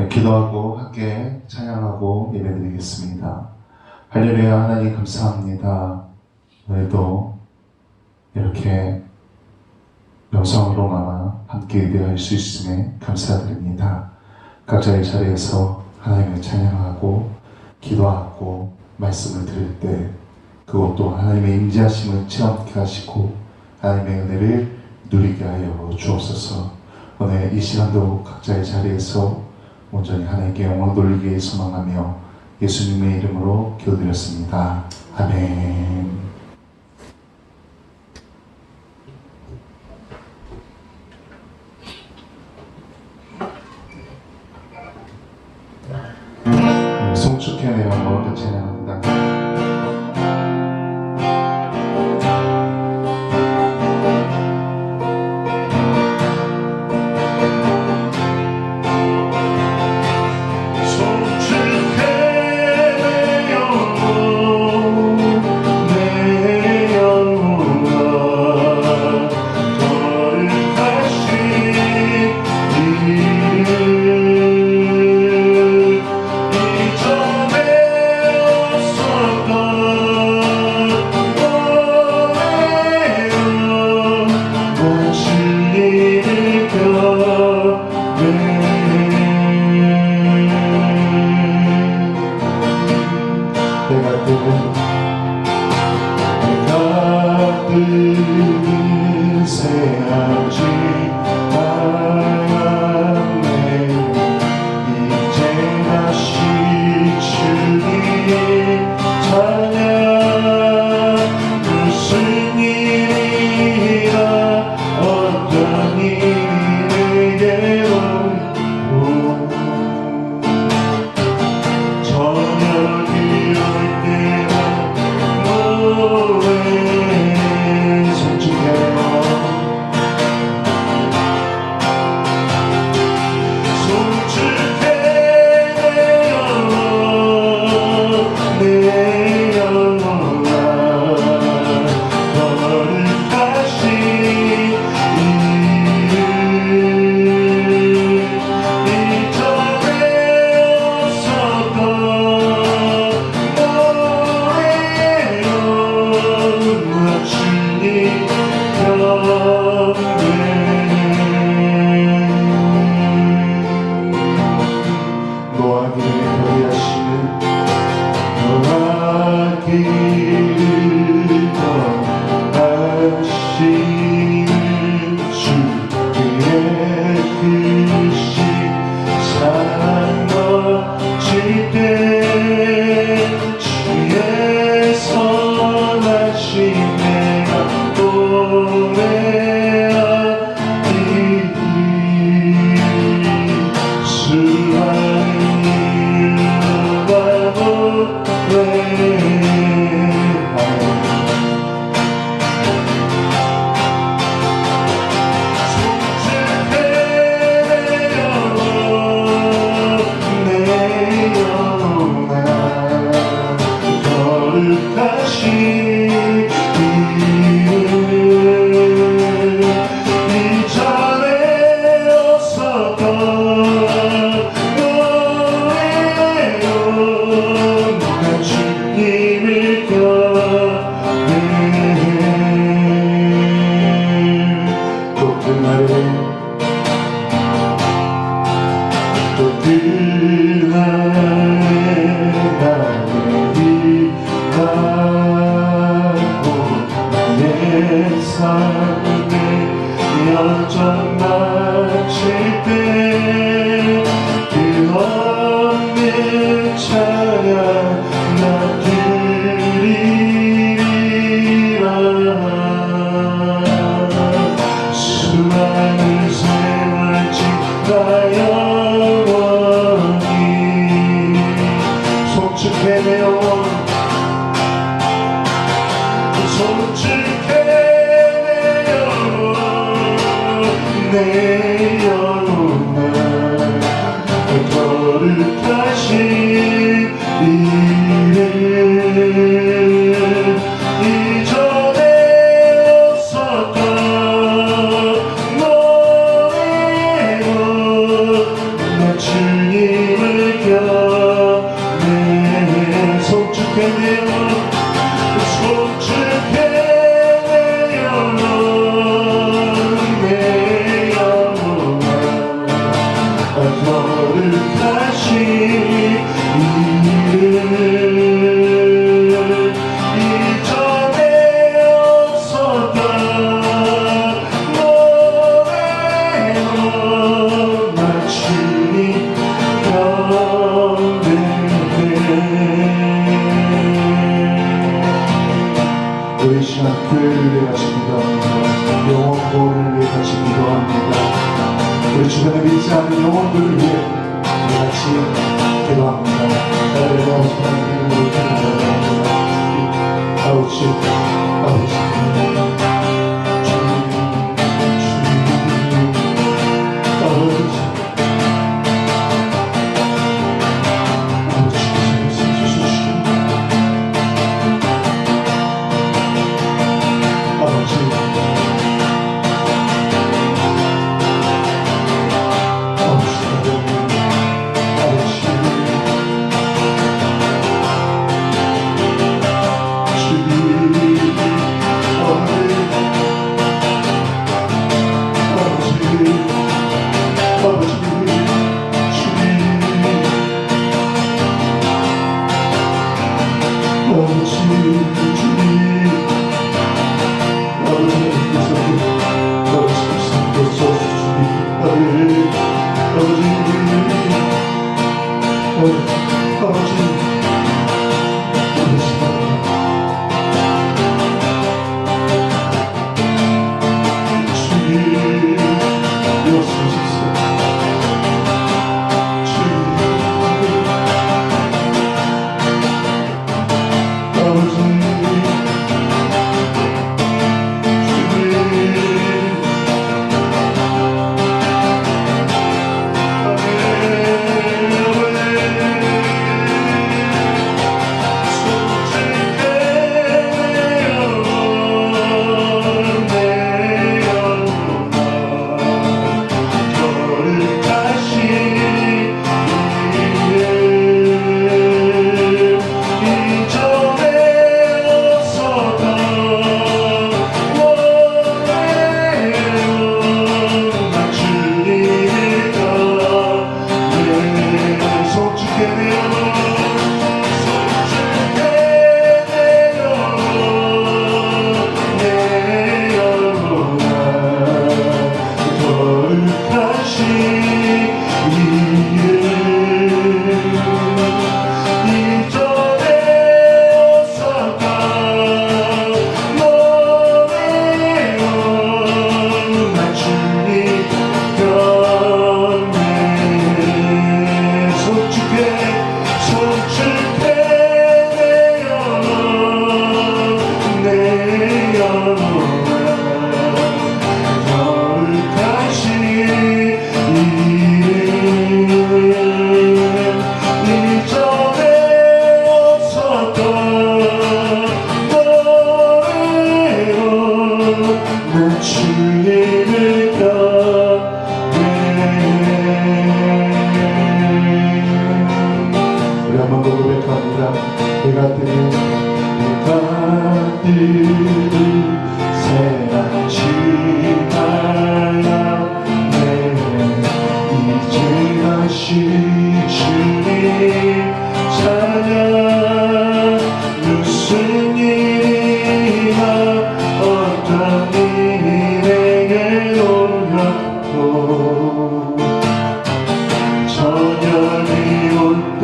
기도하고 함께 찬양하고 예배드리겠습니다. 할렐루야. 하나님 감사합니다. 오늘도 이렇게 영상으로나마 함께 예배할 수 있음에 감사드립니다. 각자의 자리에서 하나님을 찬양하고 기도하고 말씀을 들을 때 그것도 하나님의 임재하심을 체험케 하시고 하나님의 은혜를 누리게 하여 주옵소서. 오늘 이 시간도 각자의 자리에서 온전히 하나님께 영광 돌리기에 소망하며 예수님의 이름으로 기도드렸습니다. 아멘. 송축현의 영광을 같이 찬양합니다. 주님 영혼들을 위해 우리 같이 기도합니다. 나를 위하시는 이름으로 기도합니다. 아버지, 아버지, 내가 뜨는 새하지 말라. 내 이제 다시 주님 찾아 무슨 일이나 어떤 일이 내게 오려도 저녁이 올때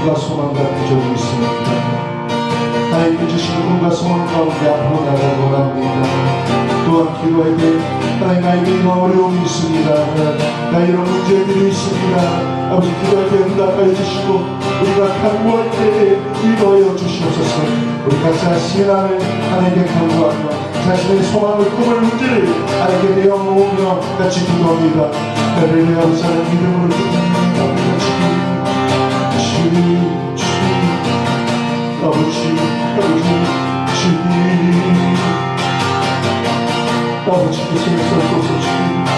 꿈과 소망 같은 적이 있습니다. 하나님이 주신 꿈과 소망 가운데 앞으로 나가고 합니다. 또한 기도할 때 하나님 나에게 이런 어려움이 있습니다. 나 이런 문제들이 있습니다. 아버지 기도할 때 응답하여 주시고 우리가 간구할 때 위로하여 주시옵소서. 우리 각자 신앙을 하나님께 간구하며 자신의 소망을 꿈을 문제를 하나님께 내어놓으며 같이 기도합니다. 나를 위하여 사는 믿음으로 기도합니다. 주님 아버지 주님 아버지께서 역사하소서. 주님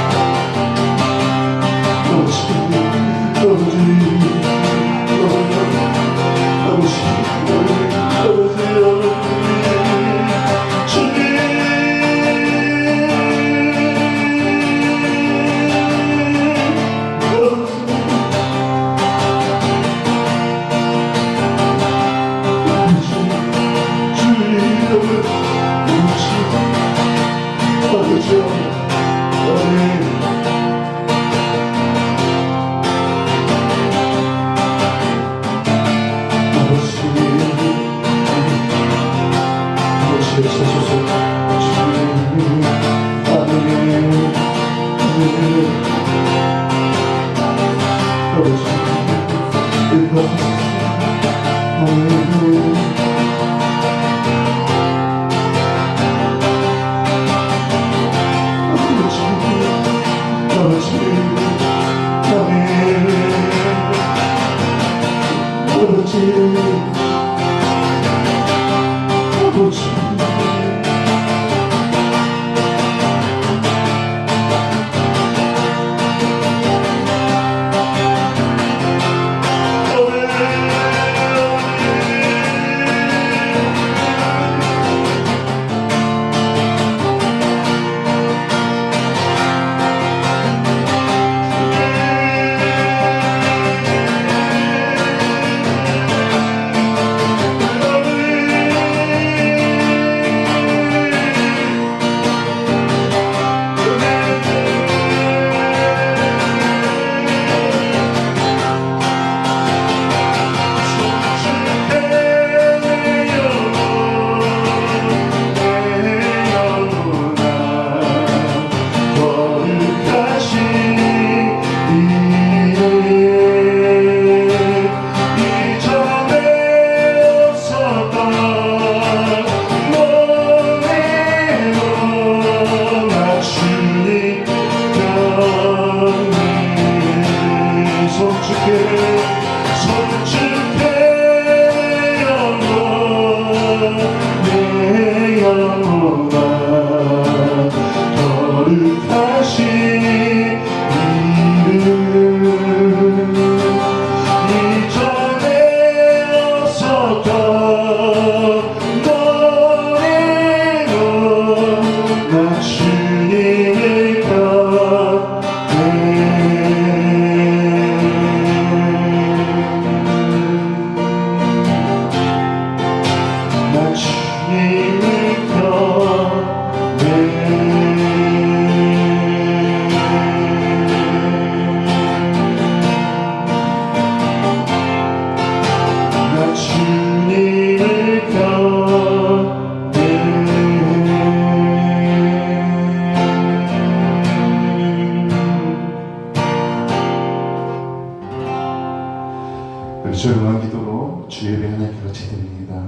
조용한 기도로 주의 예배 하나님께 같이 드립니다.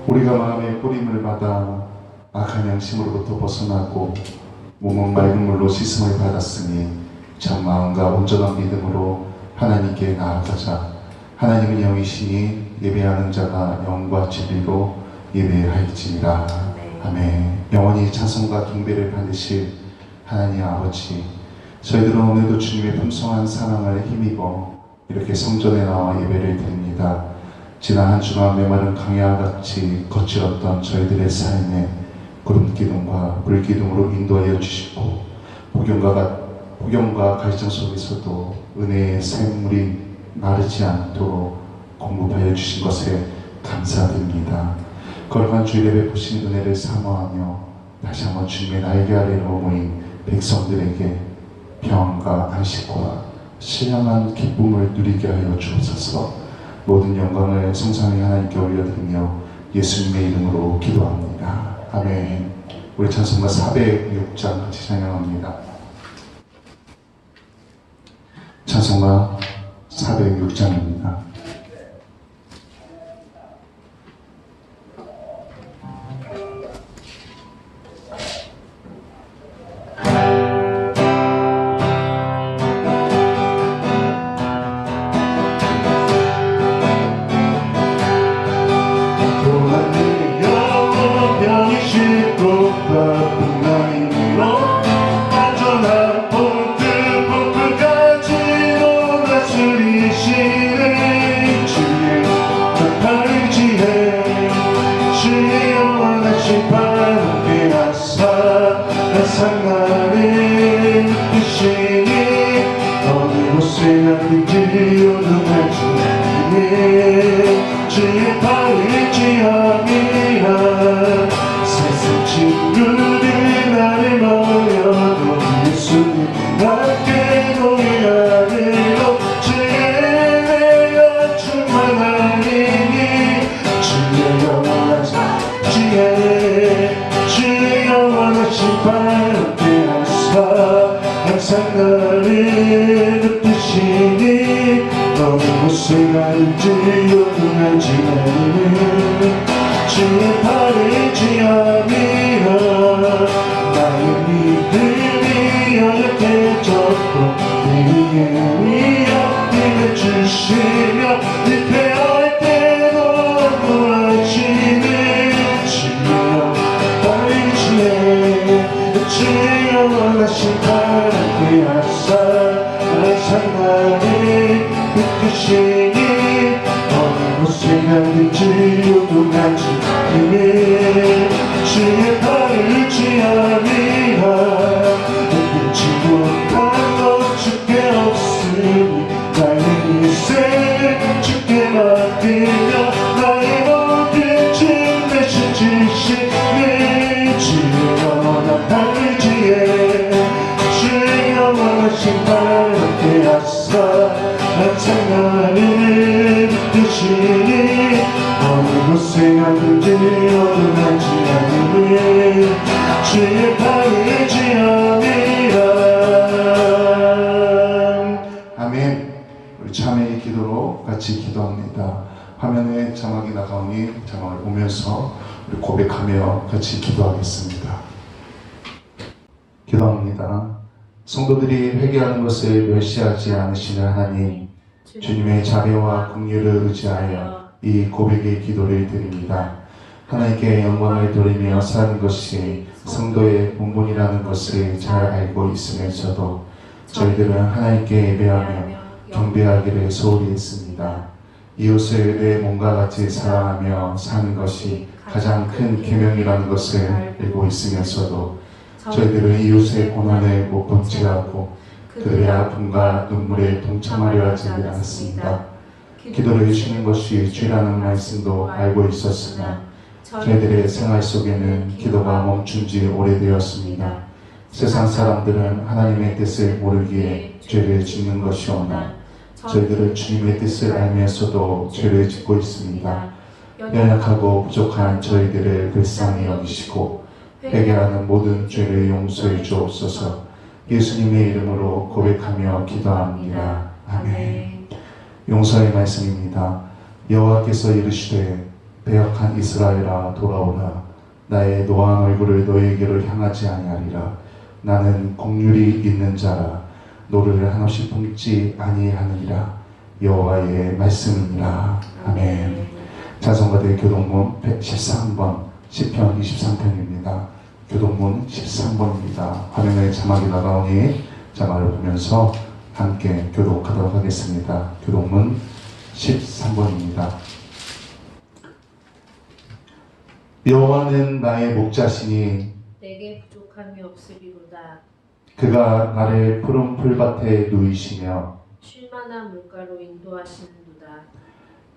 우리가 마음의 뿌림을 받아 악한 양심으로부터 벗어나고 몸은 맑은 물로 씻음을 받았으니 참 마음과 온전한 믿음으로 하나님께 나아가자. 하나님은 영이시니 예배하는 자가 영과 진리로 예배할지니라. 아멘. 영원히 찬송과 경배를 받으실 하나님 아버지, 저희들은 오늘도 주님의 풍성한 사랑을 힘입어 이렇게 성전에 나와 예배를 드립니다. 지난 한 주간 메마른 강야와 같이 거칠었던 저희들의 삶에 구름기둥과 물기둥으로 인도하여 주시고 폭염과 갈증 속에서도 은혜의 샘물이 마르지 않도록 공급하여 주신 것에 감사드립니다. 거룩한 주일에 베푸신 은혜를 사모하며 다시 한번 주님의 날개 아래로 모인 백성들에게 평안과 안식과 신령한 기쁨을 누리게 하여 주옵소서. 모든 영광을 성삼위 하나님께 올려드리며 예수님의 이름으로 기도합니다. 아멘. 우리 찬송가 406장 같이 찬양합니다. 찬송가 406장입니다. 주의 발을 지함이라 세상 친구들이 나를 모여도 예수님 함께 노래하리로 주의 은혜가 충만하리니 주의 영원하신 주의 영원하신 발을 하사 항상 나를 붙드시니 어느 곳에 가는지 요동하지 않는 주의 발을 지함이라 나의 믿음이 연약해졌고 내 위에 위협을 주시며 네 패할 때도 구하시는 주여 발을 지해 주의 영원하신 발을 하사 항상 나를 붙드시니 어느 곳에 가든지 요동하지 않으니 주의 발을 지함이라 끊지 못한 것 주께 없으니 나의 인생 주께 맡기며 나의 모든 짐 대신 지시니 주의 영원한 발을 지혜 주의 영원하신 발 함께 하사 항상 나를 붙드시니 어느 곳에 가든지 어긋나지 않으니 주의 발을 지함이라. 아멘. 우리 자매의 기도로 같이 기도합니다. 화면에 자막이 나가오니 자막을 보면서 우리 고백하며 같이 기도하겠습니다. 기도합니다. 성도들이 회개하는 것을 멸시하지 않으시는 하나님, 주님의 자비와 긍휼을 의지하여 이 고백의 기도를 드립니다. 하나님께 영광을 돌리며 사는 것이 성도의 본분이라는 것을 잘 알고 있으면서도 저희들은 하나님께 예배하며 경배하기를 소홀히 했습니다. 이웃을 내 몸과 같이 사랑하며 사는 것이 가장 큰 계명이라는 것을 알고 있으면서도 저희들은 이웃의 고난을 못 번제하고 그들의 아픔과 눈물에 동참하려 하지 않았습니다. 기도를 주시는 것이 죄라는 말씀도 알고 있었으나 저희들의 생활 속에는 기도가 멈춘 지 오래되었습니다. 세상 사람들은 하나님의 뜻을 모르기에 죄를 짓는 것이오나 저희들은 주님의 뜻을 알면서도 죄를 짓고 있습니다. 연약하고 부족한 저희들을 불쌍히 여기시고 회개하는 모든 죄를 용서해 주옵소서. 예수님의 이름으로 고백하며 기도합니다. 아멘. 용서의 말씀입니다. 여호와께서 이르시되 배역한 이스라엘아 돌아오라. 나의 노한 얼굴을 너에게로 향하지 아니하리라. 나는 긍휼이 있는 자라. 노를 한없이 품지 아니하느니라. 여호와의 말씀이니라. 아멘. 찬송가대 교동문 113번 시편 23편입니다. 교동문 13번입니다. 화면에 자막이 나가오니 자막을 보면서 함께 교독하도록 하겠습니다. 교동문 13번입니다. 여호와는 나의 목자시니 내게 부족함이 없으리로다. 그가 나를 푸른 풀밭에 누이시며 쉴만한 물가로 인도하시는도다.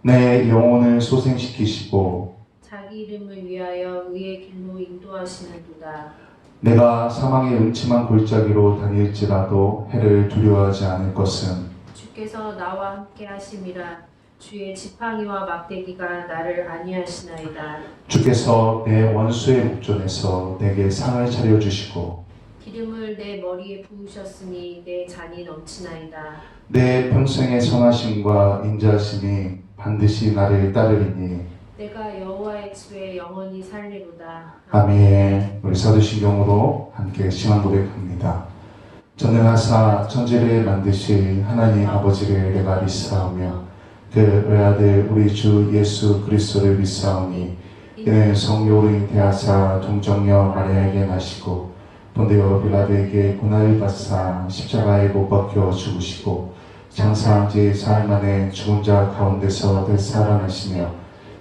내 영혼을 소생시키시고 자기 이름을 위하여 의의 길로 인도하시는도다. 내가 사망의 음침한 골짜기로 다닐지라도 해를 두려워하지 않을 것은 주께서 나와 함께 하심이라. 주의 지팡이와 막대기가 나를 안위하시나이다. 주께서 내 원수의 목전에서 내게 상을 차려주시고 기름을 내 머리에 부으셨으니 내 잔이 넘치나이다. 내 평생의 선하심과 인자하심이 반드시 나를 따르리니 내가 여호와의 집에 영원히 살리로다. 아멘. 우리 사도신경으로 함께 신앙 고백합니다. 전능하사 천지를 만드신 하나님 아버지를 내가 믿사오며 그 외아들 우리 주 예수 그리스도를 믿사오니 이는 성령으로 대하사 동정녀 마리아에게 나시고 본디오 빌라도에게 고난을 받사 십자가에 못 박혀 죽으시고 장사한 지 사흘 만에 죽은 자 가운데서 되살아나시며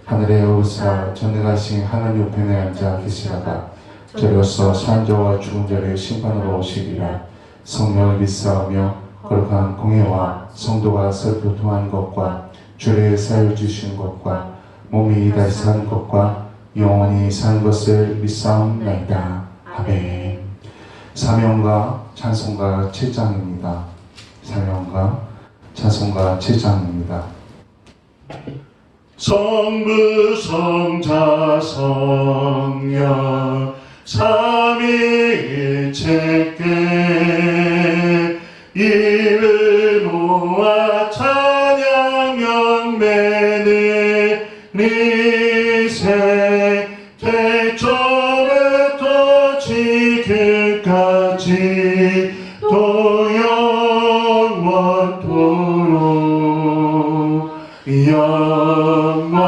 하늘에 오르사 전능하신 하나님 우편에 앉아 계시다가 저리로서 산 자와 죽은 자를 심판으로 오시리라. 성령을 믿사오며 거룩한 공예와 성도가 서로 교통하는 것과 죄를 사여 주시는 것과 몸이 다시 사는 것과 영원히 사는 것을 믿사옵나이다. 아멘. 사명과 찬송가 7장입니다. 사명과 찬송가 7장입니다. 성부 성자 성령 삼위일체께 이를 모아 찬양 영매는 리세 태초부터 지금까지 또 영원토록 영광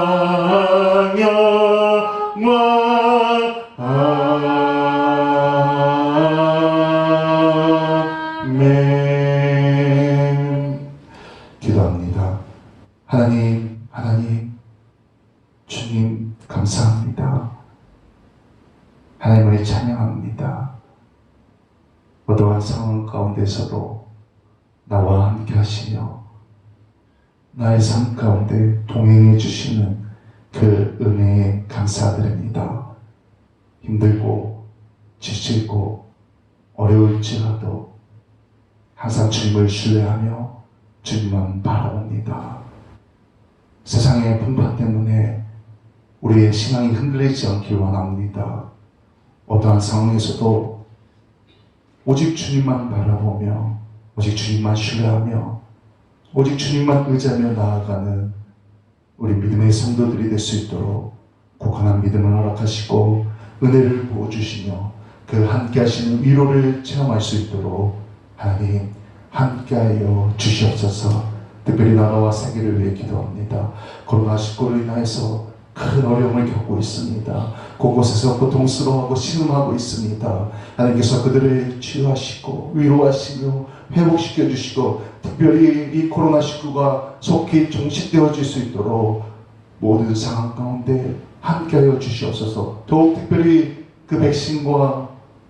아멘. 기도합니다. 하나님, 주님 감사합니다. 하나님을 찬양합니다. 어떠한 상황 가운데서도 나와 함께 하시며 나의 삶 가운데 동행해 주시는 그 은혜에 감사드립니다. 힘들고 지치고 어려울지라도 항상 주님을 신뢰하며 주님만 바라봅니다. 세상의 풍파 때문에 우리의 신앙이 흔들리지 않길 원합니다. 어떠한 상황에서도 오직 주님만 바라보며 오직 주님만 신뢰하며 오직 주님만 의지하며 나아가는 우리 믿음의 성도들이 될 수 있도록 굳건한 믿음을 허락하시고 은혜를 부어주시며 그 함께 하시는 위로를 체험할 수 있도록 하나님 함께하여 주시옵소서. 특별히 나라와 세계를 위해 기도합니다. 코로나19로 인해서 큰 어려움을 겪고 있습니다. 곳곳에서 고통스러워하고 신음하고 있습니다. 하나님께서 그들을 치유하시고 위로하시며 회복시켜 주시고 특별히 이 코로나19가 속히 종식되어질 수 있도록 모든 상황 가운데 함께하여 주시옵소서. 더욱 특별히 그 백신과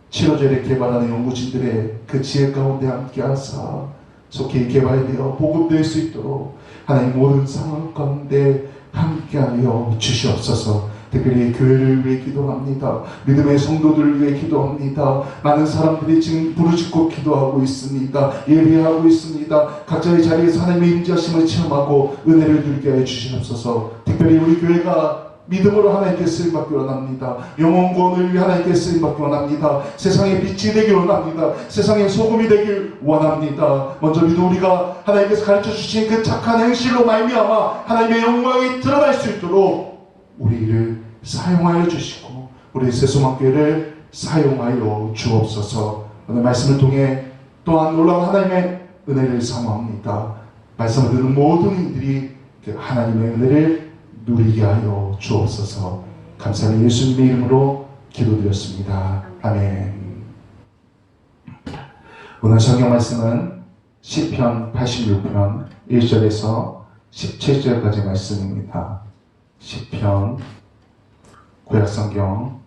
치료제를 개발하는 연구진들의 그 지혜 가운데 함께하사 속히 개발되어 보급될 수 있도록 하나님 모든 상황 가운데 함께하여 주시옵소서. 특별히 교회를 위해 기도합니다. 믿음의 성도들을 위해 기도합니다. 많은 사람들이 지금 부르짖고 기도하고 있습니다. 예배하고 있습니다. 각자의 자리에서 하나님의 임재하심을 체험하고 은혜를 누리게 하여 주시옵소서. 특별히 우리 교회가 믿음으로 하나님께 쓰임받기 원합니다. 영혼 구원을 위해 하나님께 쓰임받기 원합니다. 세상의 빛이 되길 원합니다. 세상의 소금이 되길 원합니다. 먼저 믿어 우리가 하나님께서 가르쳐 주신 그 착한 행실로 말미암아 하나님의 영광이 드러날 수 있도록 우리를 사용하여 주시고 우리 새소망교회를 사용하여 주옵소서. 오늘 말씀을 통해 또한 놀라운 하나님의 은혜를 사모합니다. 말씀을 듣는 모든 이들이 그 하나님의 은혜를 누리게 하여 주옵소서. 감사하는 예수님의 이름으로 기도드렸습니다. 아멘. 오늘 성경 말씀은 시편 86편 1절에서 17절까지 말씀입니다. 시편 구약성경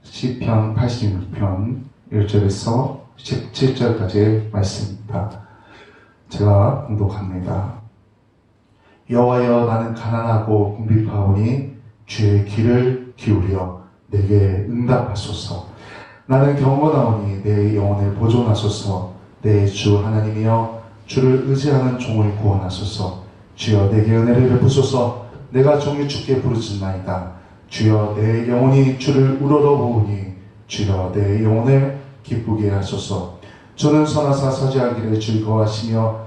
시편 86편 1절에서 17절까지 말씀입니다. 제가 공독합니다. 여호와여 나는 가난하고 궁핍하오니 주의 귀를 기울여 내게 응답하소서. 나는 경건하오니 내 영혼을 보존하소서. 내 주 하나님이여 주를 의지하는 종을 구원하소서. 주여 내게 은혜를 베푸소서. 내가 종이 주께 부르짖나이다. 주여 내 영혼이 주를 우러러보오니 주여 내 영혼을 기쁘게 하소서. 주는 선하사 사죄하기를 즐거워하시며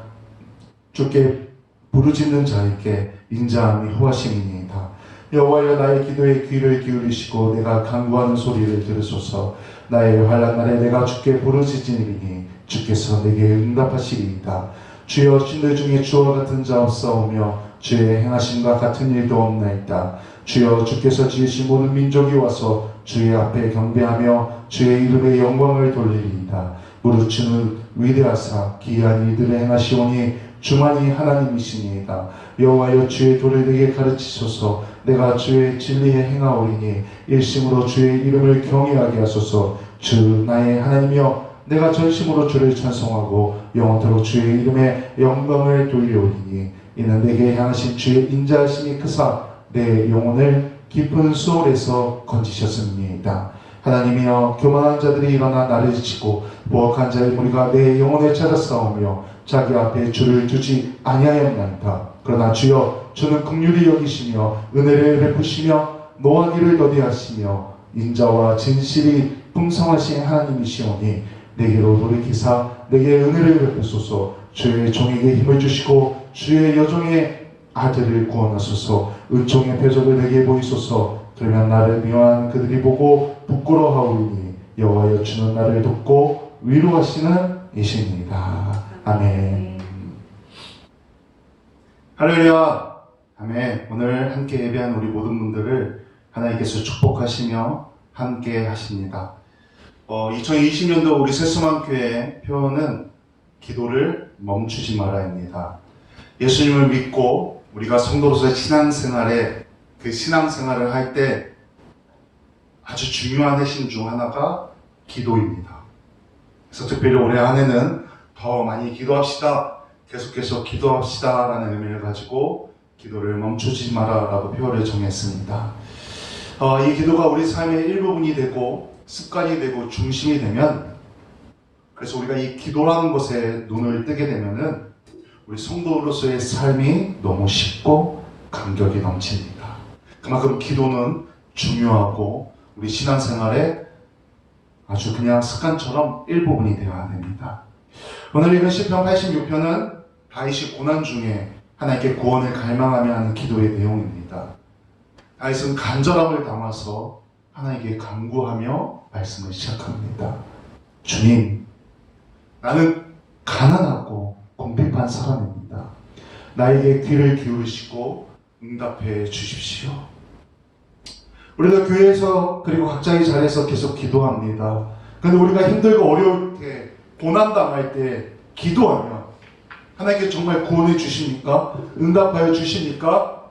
주께 부르짖는 자에게 인자함이 후하심이니이다. 여호와여 나의 기도에 귀를 기울이시고 내가 간구하는 소리를 들으소서. 나의 환난 날에 내가 주께 부르짖으리니 주께서 내게 응답하시리이다. 주여 신들 중에 주와 같은 자 없사오며 주의 행하심과 같은 일도 없나이다. 주여 주께서 지으신 모든 민족이 와서 주의 앞에 경배하며 주의 이름의 영광을 돌리리이다. 무릇 주는 위대하사 기이한 일들을 행하시오니 주만이 하나님이시니이다. 여호와여 주의 도를 내게 가르치소서. 내가 주의 진리에 행하오리니 일심으로 주의 이름을 경외하게 하소서. 주 나의 하나님이여 내가 전심으로 주를 찬송하고 영원토록 주의 이름에 영광을 돌려오리니 이는 내게 향하신 주의 인자하심이 크사 내 영혼을 깊은 수월에서 건지셨음이니이다. 하나님이여 교만한 자들이 일어나 나를 지치고 보악한 자의 무리가 내 영혼을 찾아싸우며 자기 앞에 주를 두지 아니하였나이다. 그러나 주여 주는 긍휼히 여기시며 은혜를 베푸시며 노하기를 더디하시며 인자와 진실이 풍성하신 하나님이시오니 내게로 돌이키사 내게 은혜를 베푸소서. 주의 종에게 힘을 주시고 주의 여종의 아들을 구원하소서. 은총의 표적을 내게 보이소서. 그러면 나를 미워하는 그들이 보고 부끄러워하오니 여호와여 주는 나를 돕고 위로하시는 이십니다. 아멘. 할렐루야. 아멘. 오늘 함께 예배한 우리 모든 분들을 하나님께서 축복하시며 함께 하십니다. 2020년도 우리 새수만교회 표어는 기도를 멈추지 말아입니다. 예수님을 믿고 우리가 성도로서의 신앙생활에 그 신앙생활을 할 때 아주 중요한 핵심 중 하나가 기도입니다. 그래서 특별히 올해 한 해는 더 많이 기도합시다. 계속해서 기도합시다 라는 의미를 가지고 기도를 멈추지 마라 라고 표어를 정했습니다. 이 기도가 우리 삶의 일부분이 되고 습관이 되고 중심이 되면, 그래서 우리가 이 기도라는 것에 눈을 뜨게 되면은 우리 성도로서의 삶이 너무 쉽고 감격이 넘칩니다. 그만큼 기도는 중요하고 우리 신앙생활에 아주 그냥 습관처럼 일부분이 되어야 됩니다. 오늘 읽은 시편 86편은 다윗이 고난 중에 하나님께 구원을 갈망하며 하는 기도의 내용입니다. 다윗은 간절함을 담아서 하나님께 간구하며 말씀을 시작합니다. 주님, 나는 가난하고 궁핍한 사람입니다. 나에게 귀를 기울이시고 응답해 주십시오. 우리가 교회에서 그리고 각자의 자리에서 계속 기도합니다. 그런데 우리가 힘들고 어려울 때, 고난당할 때 기도하면 하나님께 정말 구원해 주십니까? 응답하여 주십니까?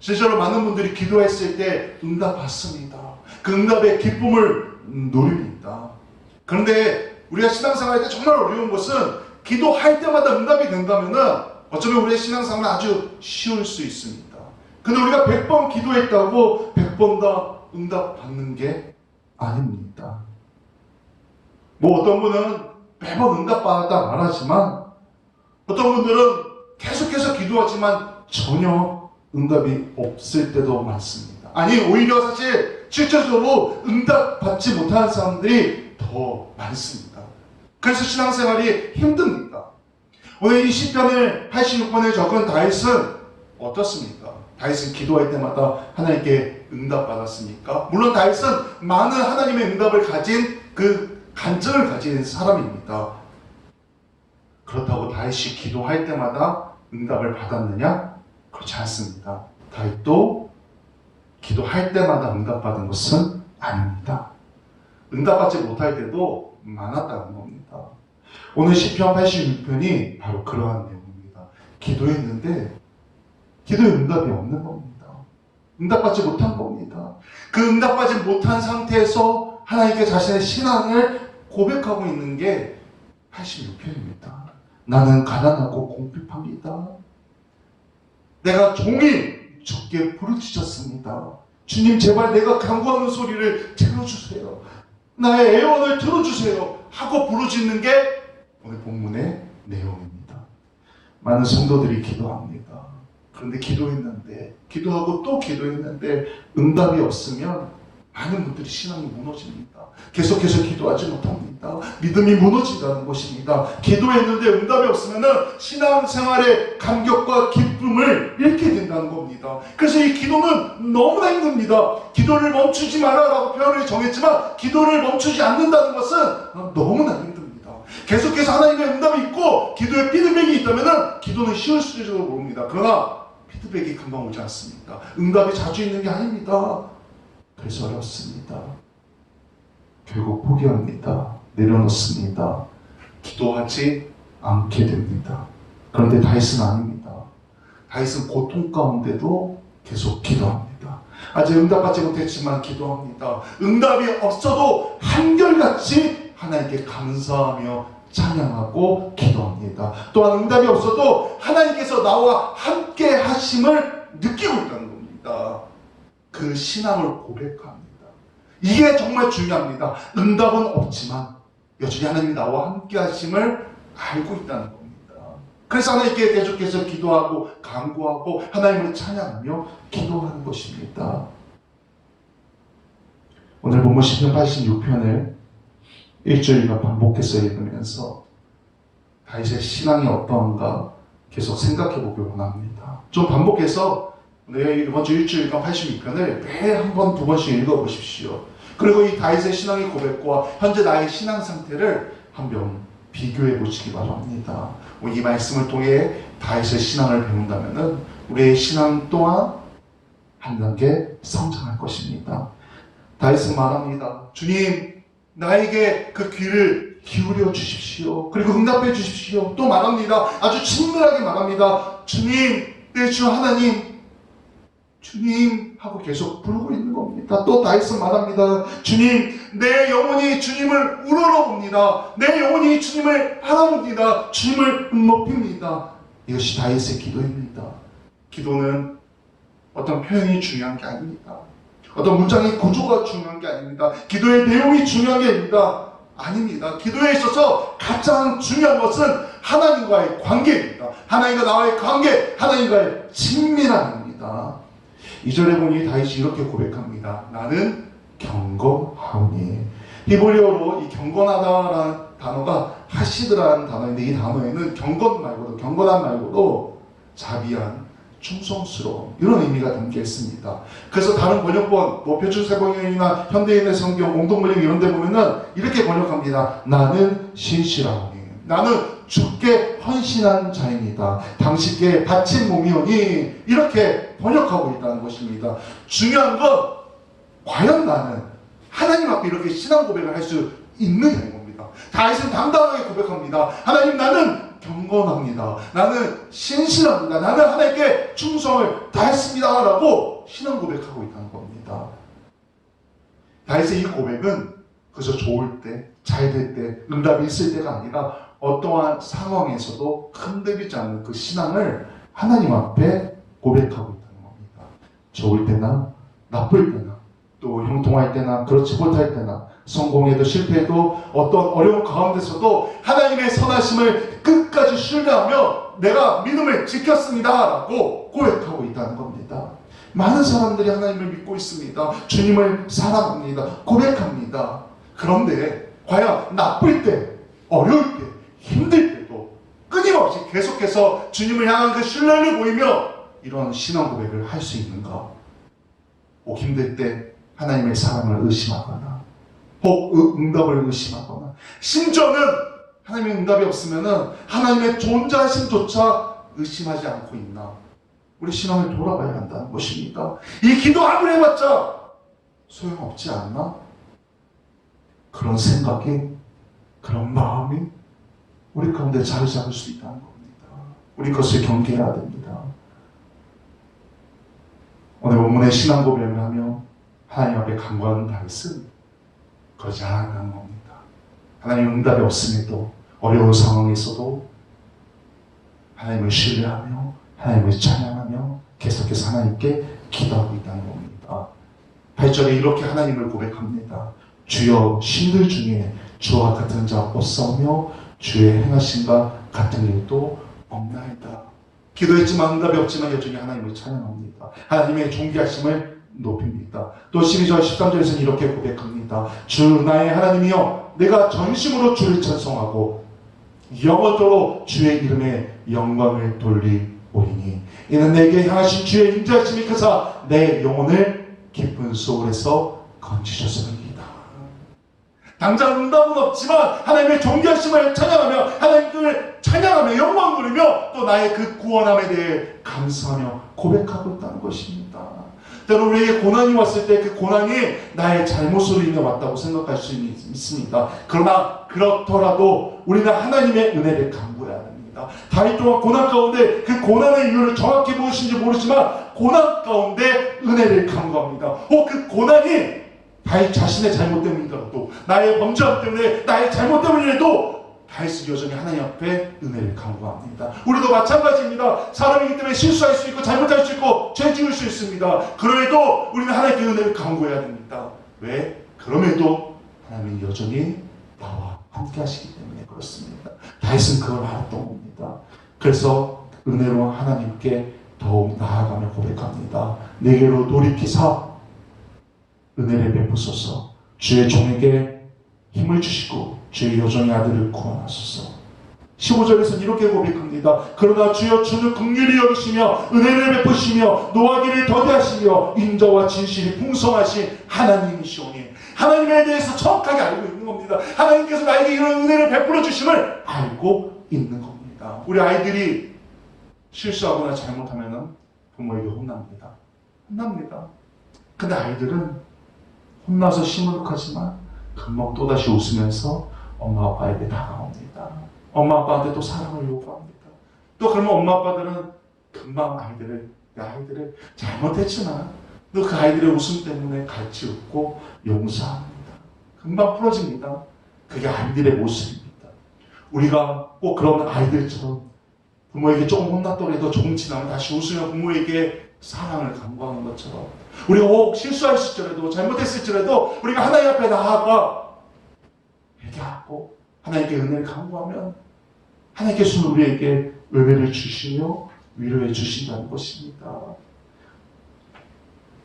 실제로 많은 분들이 기도했을 때 응답받습니다. 그 응답의 기쁨을 누립니다. 그런데 우리가 신앙생활 할 때 정말 어려운 것은 기도할 때마다 응답이 된다면 어쩌면 우리의 신앙생활은 아주 쉬울 수 있습니다. 근데 우리가 100번 기도했다고 100번 다 응답받는 게 아닙니다. 어떤 분은 매번 응답받았다 말하지만 어떤 분들은 계속해서 기도하지만 전혀 응답이 없을 때도 많습니다. 아니, 오히려 사실 실질적으로 응답받지 못하는 사람들이 더 많습니다. 그래서 신앙생활이 힘듭니다. 오늘 이 시편을 86번에 적은 다윗은 어떻습니까? 다윗은 기도할 때마다 하나님께 응답받았습니까? 물론 다윗은 많은 하나님의 응답을 가진 그 간증을 가진 사람입니다. 그렇다고 다윗이 기도할 때마다 응답을 받았느냐? 그렇지 않습니다. 다윗도 기도할 때마다 응답받은 것은 아닙니다. 응답받지 못할 때도 많았다는 겁니다. 오늘 시편 86편이 바로 그러한 내용입니다. 기도했는데 기도에 응답이 없는 겁니다. 응답받지 못한 겁니다. 그 응답받지 못한 상태에서 하나님께 자신의 신앙을 고백하고 있는 게 86편입니다. 나는 가난하고 궁핍합니다. 내가 종일 주께 부르짖었습니다. 주님 제발 내가 간구하는 소리를 들어주세요. 나의 애원을 들어주세요. 하고 부르짖는 게 오늘 본문의 내용입니다. 많은 성도들이 기도합니다. 그런데 기도하고 또 기도했는데 응답이 없으면 많은 분들이 신앙이 무너집니다. 계속해서 기도하지 못합니다. 믿음이 무너진다는 것입니다. 기도했는데 응답이 없으면 신앙생활의 감격과 기쁨을 잃게 된다는 겁니다. 그래서 이 기도는 너무나 힘듭니다. 기도를 멈추지 마라라고 표현을 정했지만 기도를 멈추지 않는다는 것은 너무나 힘듭니다. 계속해서 하나님의 응답이 있고 기도에 피드백이 있다면 기도는 쉬울 줄도 모릅니다. 그러나 피드백이 금방 오지 않습니다. 응답이 자주 있는 게 아닙니다. 그래서 어렵습니다. 결국 포기합니다. 내려놓습니다. 기도하지 않게 됩니다. 그런데 다윗은 아닙니다. 다윗은 고통 가운데도 계속 기도합니다. 아직 응답받지 못했지만 기도합니다. 응답이 없어도 한결같이 하나님께 감사하며 찬양하고 기도합니다. 또한 응답이 없어도 하나님께서 나와 함께 하심을 느끼고 있다는 겁니다. 그 신앙을 고백합니다. 이게 정말 중요합니다. 응답은 없지만 여전히 하나님이 나와 함께 하심을 알고 있다는 겁니다. 그래서 하나님께 계속해서 기도하고 간구하고 하나님을 찬양하며 기도하는 것입니다. 오늘 본문 시편 86편을 일주일간 반복해서 읽으면서 다윗의 신앙이 어떠한가 계속 생각해 보길 원합니다. 좀 반복해서 이번 주 일주일간 86편을 매 한 번, 두 번씩 읽어보십시오. 그리고 이 다윗의 신앙의 고백과 현재 나의 신앙 상태를 한번 비교해 보시기 바랍니다. 이 말씀을 통해 다윗의 신앙을 배운다면 우리의 신앙 또한 한 단계 성장할 것입니다. 다윗은 말합니다. 주님, 나에게 그 귀를 기울여 주십시오. 그리고 응답해 주십시오. 또 말합니다. 아주 친밀하게 말합니다. 주님, 내 주 하나님, 주님 하고 계속 부르고 있는 겁니다. 또 다윗은 말합니다. 주님, 내 영혼이 주님을 우러러봅니다. 내 영혼이 주님을 바라봅니다. 주님을 높입니다. 이것이 다윗의 기도입니다. 기도는 어떤 표현이 중요한 게 아닙니다. 어떤 문장의 구조가 중요한 게 아닙니다. 기도의 내용이 중요한 게 아닙니다. 기도에 있어서 가장 중요한 것은 하나님과의 관계입니다. 하나님과 나와의 관계, 하나님과의 친밀함입니다. 2절에 보니 다윗이 이렇게 고백합니다. 나는 경건하오니. 히브리어로 이 경건하다라는 단어가 하시드라는 단어인데 이 단어에는 경건한 말고도 자비한, 충성스러운 이런 의미가 담겨 있습니다. 그래서 다른 번역본, 표준세번역이나 현대인의 성경, 공동번역 이런 데 보면은 이렇게 번역합니다. 나는 신실하오니. 나는 주께 헌신한 자입니다. 당신께 바친 몸이오니. 이렇게 번역하고 있다는 것입니다. 중요한 건 과연 나는 하나님 앞에 이렇게 신앙 고백을 할 수 있느냐는 겁니다. 다윗은 당당하게 고백합니다. 하나님, 나는 경건합니다. 나는 신실합니다. 나는 하나님께 충성을 다했습니다. 라고 신앙 고백하고 있다는 겁니다. 다윗의 이 고백은 그저 좋을 때, 잘 될 때, 응답이 있을 때가 아니라 어떠한 상황에서도 흔들리지 않는 그 신앙을 하나님 앞에 고백하고 있다는 겁니다. 좋을 때나 나쁠 때나 또 형통할 때나 그렇지 못할 때나 성공해도 실패해도 어떤 어려운 가운데서도 하나님의 선하심을 끝까지 신뢰하며 내가 믿음을 지켰습니다 라고 고백하고 있다는 겁니다. 많은 사람들이 하나님을 믿고 있습니다. 주님을 사랑합니다. 고백합니다. 그런데 과연 나쁠 때, 어려울 때, 힘들 때도 끊임없이 계속해서 주님을 향한 그 신뢰를 보이며 이런 신앙 고백을 할 수 있는가? 혹 힘들 때 하나님의 사랑을 의심하거나 혹 응답을 의심하거나 심지어는 하나님의 응답이 없으면 하나님의 존재하심조차 의심하지 않고 있나? 우리 신앙을 돌아봐야 한다는 것입니다. 이 기도 아무리 해봤자 소용없지 않나? 그런 생각이, 그런 마음이 우리 가운데 자리 잡을 수 있다는 겁니다. 우리 그것을 경계해야 됩니다. 오늘 본문의 신앙 고백을 하며 하나님 앞에 간구하는 다윗은 그러지 않았다는 겁니다. 하나님 응답이 없음에도 어려운 상황에서도 하나님을 신뢰하며 하나님을 찬양하며 계속해서 하나님께 기도하고 있다는 겁니다. 8절에 이렇게 하나님을 고백합니다. 주여 신들 중에 주와 같은 자 없사오며 주의 행하심과 같은 일도 없나이다. 기도했지만 응답이 없지만 여전히 하나님을 찬양합니다. 하나님의 존귀하심을 높입니다. 또 12절 13절에서는 이렇게 고백합니다. 주 나의 하나님이여 내가 전심으로 주를 찬송하고 영원토록 주의 이름에 영광을 돌리오리니 이는 내게 향하신 주의 인자하심이 크사 내 영혼을 깊은 소울에서 건지셨습니다. 당장 응답은 없지만 하나님의 존귀하심을 찬양하며 하나님을 찬양하며 영광 돌리며 또 나의 그 구원함에 대해 감사하며 고백하고 있다는 것입니다. 때로 우리에게 고난이 왔을 때 그 고난이 나의 잘못으로 인해 왔다고 생각할 수 있습니다. 그러나 그렇더라도 우리는 하나님의 은혜를 간구해야 합니다. 다윗 또한 고난 가운데 그 고난의 이유를 정확히 무엇인지 모르지만 고난 가운데 은혜를 간구합니다. 그 고난이 다윗 자신의 잘못 때문이더라도 나의 범죄함 때문에 나의 잘못 때문이라도 다윗은 여전히 하나님 앞에 은혜를 간구합니다. 우리도 마찬가지입니다. 사람이기 때문에 실수할 수 있고 잘못할 수 있고 죄 지을 수 있습니다. 그럼에도 우리는 하나님께 은혜를 간구해야 됩니다. 왜? 그럼에도 하나님은 여전히 나와 함께 하시기 때문에 그렇습니다. 다윗은 그걸 알았던 겁니다. 그래서 은혜로 하나님께 더욱 나아가며 고백합니다. 내게로 돌이키사 은혜를 베푸소서. 주의 종에게 힘을 주시고 주의 여종의 아들을 구원하소서. 15절에서는 이렇게 고백합니다. 그러나 주여 주는 긍휼히 여기시며 은혜를 베푸시며 노하기를 더디하시며 인자와 진실이 풍성하신 하나님이시오니 하나님에 대해서 정확하게 알고 있는 겁니다. 하나님께서 나에게 이런 은혜를 베풀어 주심을 알고 있는 겁니다. 우리 아이들이 실수하거나 잘못하면 부모에게 혼납니다. 근데 아이들은 혼나서 시무룩하지만 금방 또다시 웃으면서 엄마 아빠에게 다가옵니다. 엄마 아빠한테 또 사랑을 요구합니다. 또 그러면 엄마 아빠들은 금방 아이들을 잘못했지만 또 그 아이들의 웃음 때문에 같이 웃고 용서합니다. 금방 풀어집니다. 그게 아이들의 모습입니다. 우리가 꼭 그런 아이들처럼 부모에게 조금 혼났더라도 조금 지나면 다시 웃으며 부모에게 사랑을 간구하는 것처럼 우리가 혹 실수했을지라도 잘못했을지라도 우리가 하나님 앞에 나아가 회개하고 하나님께 은혜를 간구하면 하나님께서는 우리에게 은혜를 주시며 위로해 주신다는 것입니다.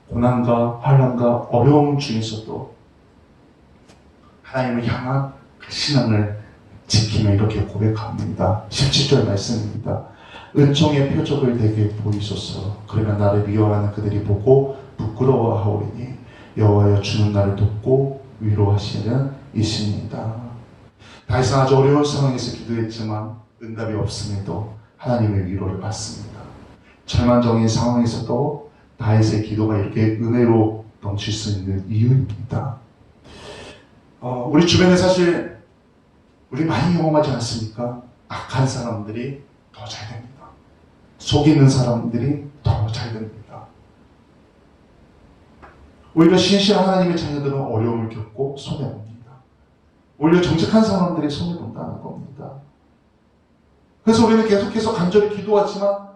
고난과 환난과 어려움 중에서도 하나님을 향한 그 신앙을 지키며 이렇게 고백합니다. 17절 말씀입니다. 은총의 표적을 내게 보이소서. 그러면 나를 미워하는 그들이 보고 부끄러워하오리니 여호와여 주는 나를 돕고 위로하시는 이십니다. 다윗은 아주 어려운 상황에서 기도했지만 응답이 없음에도 하나님의 위로를 받습니다. 절망적인 상황에서도 다윗의 기도가 이렇게 은혜로 넘칠 수 있는 이유입니다. 우리 주변에 사실 우리 많이 경험하지 않습니까? 악한 사람들이 더 잘 됩니다. 속이는 사람들이 더 잘 됩니다. 오히려 신실한 하나님의 자녀들은 어려움을 겪고 손해봅니다. 오히려 정직한 사람들이 손해본다는 겁니다. 그래서 우리는 계속해서 간절히 기도하지만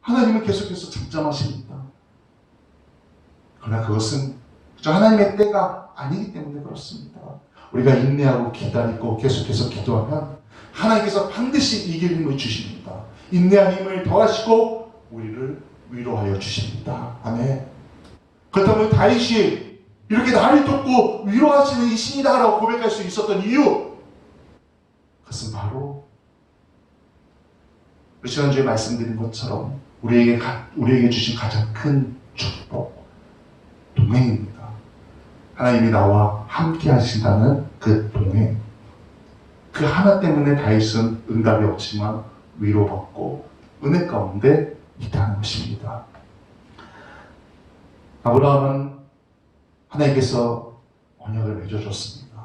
하나님은 계속해서 잠잠하십니다. 그러나 그것은 하나님의 때가 아니기 때문에 그렇습니다. 우리가 인내하고 기다리고 계속해서 기도하면 하나님께서 반드시 이길 힘을 주십니다. 인내한 힘을 더하시고 우리를 위로하여 주십니다. 아멘. 그렇다면 다윗이 이렇게 나를 돕고 위로하시는 이 신이다라고 고백할 수 있었던 이유, 그것은 바로 지난주에 말씀드린 것처럼 우리에게 주신 가장 큰 축복, 동행입니다. 하나님이 나와 함께 하신다는 그 동행, 그 하나 때문에 다윗은 응답이 없지만 위로받고 은혜 가운데 있다는 것입니다. 아브라함은 하나님께서 언약을 맺어줬습니다.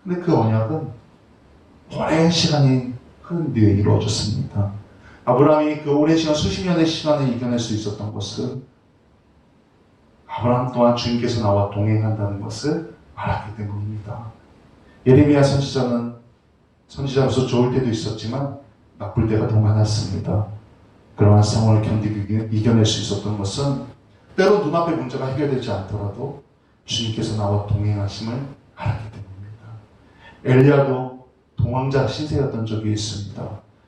근데 그 언약은 오랜 시간이 흐른 뒤에 이루어졌습니다. 아브라함이 그 오랜 시간, 수십 년의 시간을 이겨낼 수 있었던 것은 아브라함 또한 주님께서 나와 동행한다는 것을 알았기 때문입니다. 예레미야 선지자는 선지자로서 좋을 때도 있었지만 나쁠 때가 더 많았습니다. 그러한 상황을 견디고 이겨낼 수 있었던 것은 때로 눈앞의 문제가 해결되지 않더라도 주님께서 나와 동행하심을 알았기 때문입니다. 엘리야도 동왕자 신세였던 적이 있습니다.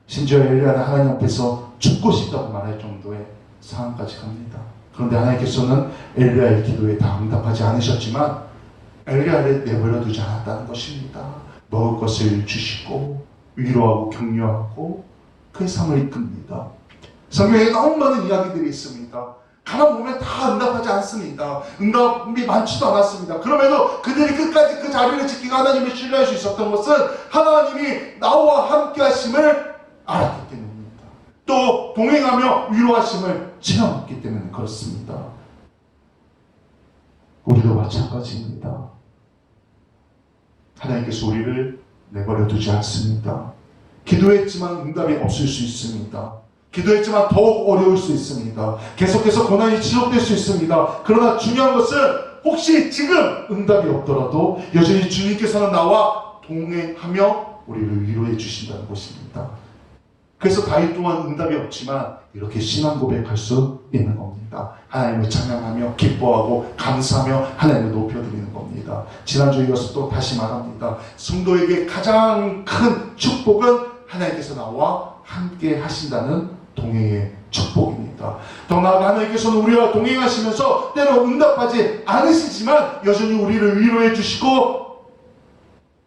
심지어 엘리야는 하나님 앞에서 죽고 싶다고 말할 정도의 상황까지 갑니다. 그런데 하나님께서는 엘리야의 기도에 다 응답하지 않으셨지만 엘리야를 내버려 두지 않았다는 것입니다. 먹을 것을 주시고 위로하고 격려하고 그의 삶을 이끕니다. 성경에 너무 많은 이야기들이 있습니다. 가만 보면 다 응답하지 않습니다. 응답이 많지도 않았습니다. 그럼에도 그들이 끝까지 그 자리를 지키고 하나님을 신뢰할 수 있었던 것은 하나님이 나와 함께 하심을 알았기 때문입니다. 또 동행하며 위로하심을 체험했기 때문에 그렇습니다. 우리도 마찬가지입니다. 하나님께서 우리를 내버려 두지 않습니다. 기도했지만 응답이 없을 수 있습니다. 기도했지만 더욱 어려울 수 있습니다. 계속해서 고난이 지속될 수 있습니다. 그러나 중요한 것은 혹시 지금 응답이 없더라도 여전히 주님께서는 나와 동행하며 우리를 위로해 주신다는 것입니다. 그래서 다윗 또한 응답이 없지만 이렇게 신앙 고백할 수 있는 겁니다. 하나님을 찬양하며 기뻐하고 감사하며 하나님을 높여드리는 겁니다. 지난주에 이어서 또 다시 말합니다. 성도에게 가장 큰 축복은 하나님께서 나와 함께 하신다는 동행의 축복입니다. 더 나아가 하나님께서는 우리와 동행하시면서 때로 응답하지 않으시지만 여전히 우리를 위로해 주시고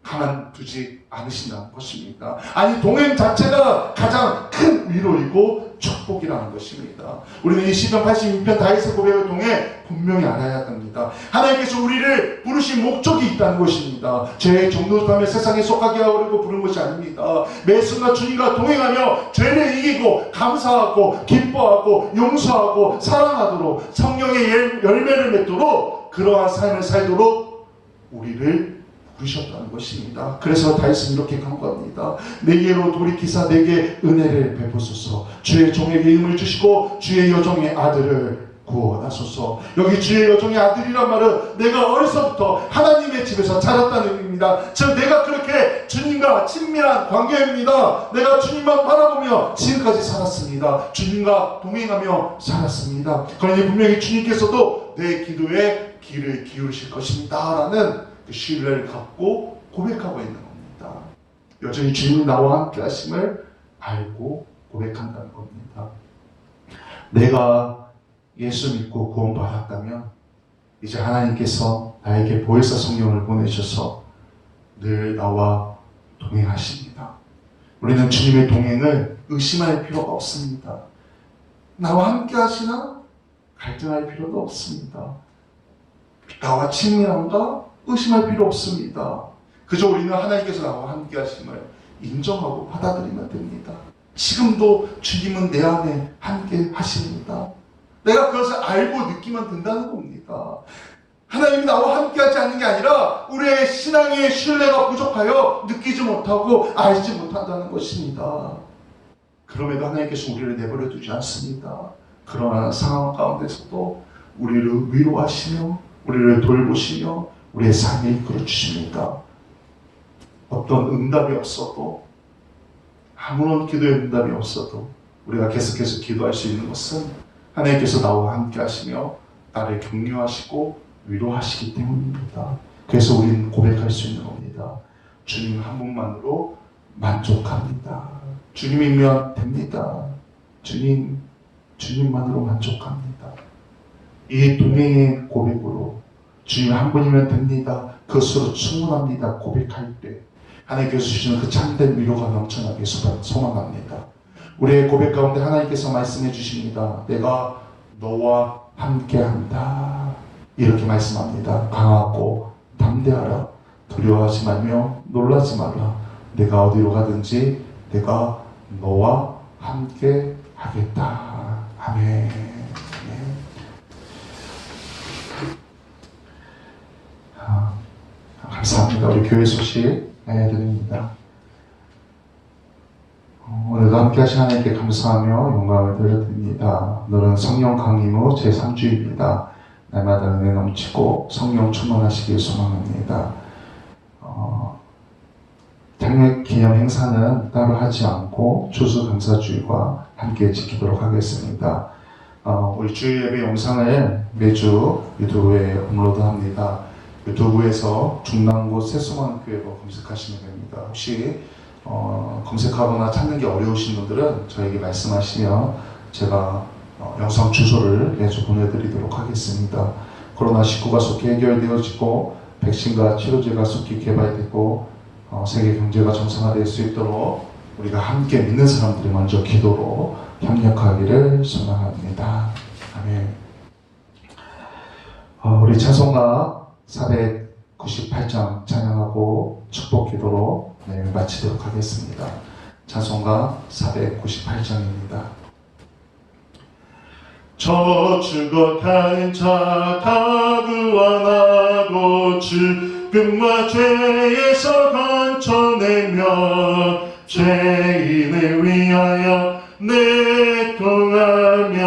가만두지 않으신다는 것입니다. 아니 동행 자체가 가장 큰 위로이고 축복이라는 것입니다. 우리는 이 시편 86편 다윗의 고백을 통해 분명히 알아야 합니다. 하나님께서 우리를 부르신 목적이 있다는 것입니다. 죄의 정욕함에 세상에 속하게 하려고 부른 것이 아닙니다. 매 순간 주님과 동행하며 죄를 이기고 감사하고 기뻐하고 용서하고 사랑하도록 성령의 열매를 맺도록 그러한 삶을 살도록 우리를 부르셨다는 것입니다. 그래서 다윗은 이렇게 간구합니다. 내게로 돌이키사 내게 은혜를 베푸소서. 주의 종에게 힘을 주시고 주의 여종의 아들을 구원하소서. 여기 주의 여종의 아들이란 말은 내가 어려서부터 하나님의 집에서 자랐다는 의미입니다. 즉 내가 그렇게 주님과 친밀한 관계입니다. 내가 주님만 바라보며 지금까지 살았습니다. 주님과 동행하며 살았습니다. 그러니 분명히 주님께서도 내 기도에 귀를 기울이실 것입니다 라는 그 신뢰를 갖고 고백하고 있는 겁니다. 여전히 주님이 나와 함께 하심을 알고 고백한다는 겁니다. 내가 예수 믿고 구원받았다면 이제 하나님께서 나에게 보혜사 성령을 보내셔서 늘 나와 동행하십니다. 우리는 주님의 동행을 의심할 필요가 없습니다. 나와 함께 하시나 갈등할 필요도 없습니다. 나와 친밀한가 의심할 필요 없습니다. 그저 우리는 하나님께서 나와 함께 하심을 인정하고 받아들이면 됩니다. 지금도 주님은 내 안에 함께 하십니다. 내가 그것을 알고 느끼면 된다는 겁니다. 하나님이 나와 함께 하지 않는 게 아니라 우리의 신앙의 신뢰가 부족하여 느끼지 못하고 알지 못한다는 것입니다. 그럼에도 하나님께서 우리를 내버려 두지 않습니다. 그러나 상황 가운데서도 우리를 위로하시며 우리를 돌보시며 우리의 삶을 이끌어 주십니다. 어떤 응답이 없어도 아무런 기도의 응답이 없어도 우리가 계속해서 기도할 수 있는 것은 하나님께서 나와 함께 하시며 나를 격려하시고 위로하시기 때문입니다. 그래서 우리는 고백할 수 있는 겁니다. 주님 한 분만으로 만족합니다. 주님이면 됩니다. 주님만으로 만족합니다. 이 동행의 고백으로 주님 한 분이면 됩니다. 그것으로 충분합니다. 고백할 때 하나님께서 주시는 그 참된 위로가 넘쳐나게 소망합니다. 우리의 고백 가운데 하나님께서 말씀해 주십니다. 내가 너와 함께한다. 이렇게 말씀합니다. 강하고 담대하라. 두려워하지 말며 놀라지 말라. 내가 어디로 가든지 내가 너와 함께 하겠다. 아멘. 감사합니다. 우리 교회 소식 드립니다. 오늘도 함께 하신 하나님께 감사하며 영광을 돌려드립니다. 오늘은 성령 강림 후 제3주입니다. 날마다 은혜 넘치고 성령 충만하시길 소망합니다. 창립 기념 이번 행사는 따로 하지 않고 추수감사주일과 함께 지키도록 하겠습니다. 우리 주일 예배 영상을 매주 유튜브에 업로드합니다. 유튜브에서 중랑구 새수만교회로 검색하시면 됩니다. 혹시 검색하거나 찾는 게 어려우신 분들은 저에게 말씀하시면 제가 영상 주소를 매주 보내드리도록 하겠습니다. 코로나19가 속히 해결되어지고 백신과 치료제가 속히 개발되고 세계 경제가 정상화될 수 있도록 우리가 함께 믿는 사람들이 먼저 기도로 협력하기를 소망합니다. 아멘. 우리 찬송가 498장 찬양하고 축복 기도로 마치도록 하겠습니다. 찬송가 498장입니다. 저 죽어가는 자 다 구원하고 죽음과 죄에서 건져내며 죄인을 위하여 내통하며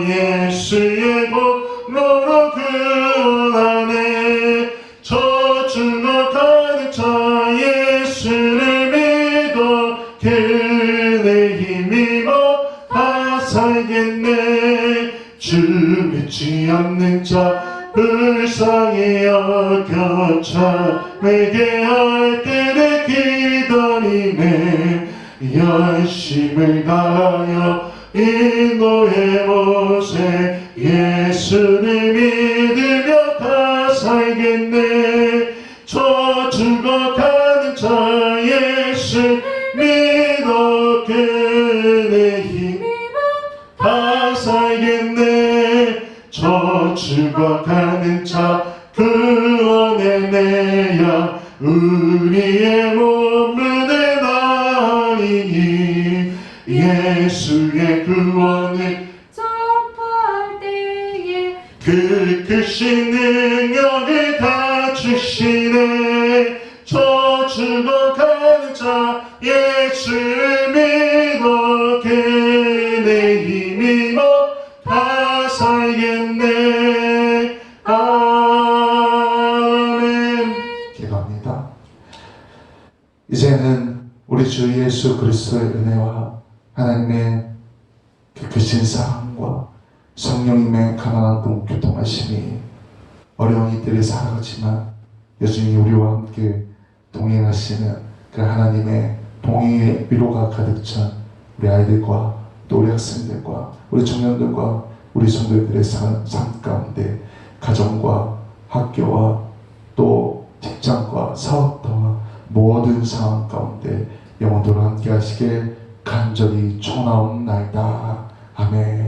예수의 보로로 구원하네. 저 죽어가는 자 예수를 믿어 그의 힘입어 다 살겠네. 주 믿지 않는 자 불쌍히 여겨자 내게 할 때를 기다리네. 열심을 다하여 인도해 보세. 예수를 믿으며 다 살겠네. 저 죽어가는 자 예수 믿어 그의 힘 다 살겠네. 저 죽어가는 자 구원해내야 우리의 몸문에 나리니. 예수의 구원을 전파할 때에 그 크신 능력을 다 주시네. 저 죽어가는 자 예수를 믿어 그의 힘입어 다 살겠네. 아멘. 기도합니다. 이제는 우리 주 예수 그리스도의 은혜와 하나님의 그 크신 사랑과 성령님의 가난한 교통하심이 어려운 이들이 살아가지만 여전히 우리와 함께 동행하시는 그 하나님의 동행의 위로가 가득 찬 우리 아이들과 또 우리 학생들과 우리 청년들과 우리 성도들의 삶 가운데 가정과 학교와 또 직장과 사업과 모든 상황 가운데 영원토록 함께 하시길 간절히 초나옵나이다. 아멘.